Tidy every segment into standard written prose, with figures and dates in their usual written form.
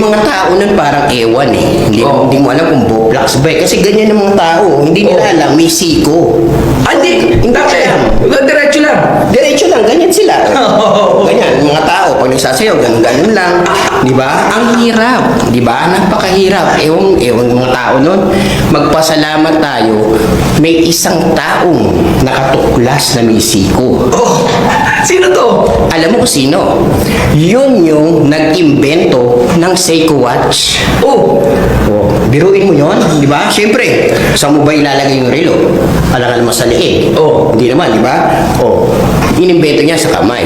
mga tao nun parang ewan eh. Hindi mo alam kung Boplax ba eh. Kasi ganyan ang mga tao. Hindi nila alam, may siko. Hindi alam. Diretso lang. Diretso lang, ganyan sila. Ganyan, mga tao, pag nagsasayaw, ganun lang. Di ba? Ang hirap. Di ba? Napakahirap. Ewan mga tao nun. Magpasalamat tayo, may isang taong nakatuklas na may siko. Oh, sino to? Alam mo kung sino? Yun yung nag-imbento ng Seiko Watch. Oh, Biruin mo yon, di ba? Siyempre, saan mo ba ilalagay yung relo? Alangan naman sa liig. Oo. Hindi naman, di ba? Inimbento niya sa kamay.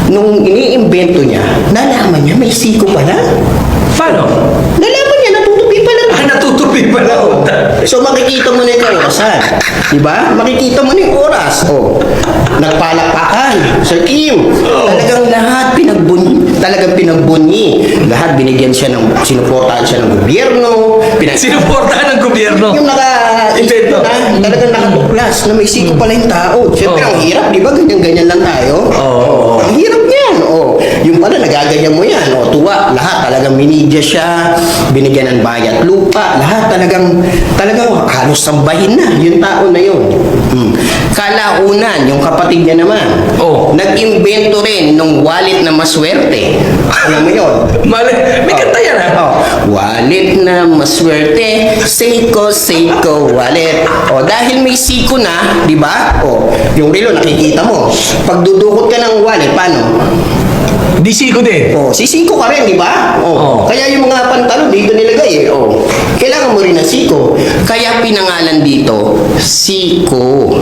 Nung iniimbento niya, nalaman niya may siko pala. paano? Nalaman niya, natutupi pala. Natutupi pala. So makikita mo na yung orasan. Di ba? Makikita mo na yung oras. Nagpalakpakan. Sir Kim, talagang lahat talagang pinagbunyi. Lahat binigyan siya ng, sinuportahan siya ng gobyerno. Sinuportahan ng gobyerno. Yung Invento. talagang nakatuklas na may siko pala yung tao. Siyempre, ang hirap, di ba? Ganyan-ganyan lang tayo. Ang hirap niyan. Yung pala, nagaganyan mo yan. Tuwa. Lahat talagang minidya siya. Binigyan ng bayat lupa. Lahat talagang halos sambahin na yung tao na yun. Kalaunan, yung kapatid niya naman. Nag-imbento rin ng wallet na maswerte. Alam mo yun? May kanta yan ha? Wallet na maswerte, Seiko wallet. Dahil may siko na, di ba? Yung relo nakikita mo. Pag dudukot ka ng wallet, paano? Di siko din. Sisiko ka rin, di ba? Kaya yung mga pantalon dito nilagay kailangan mo rin ng siko. Kaya pinangalan dito, siko.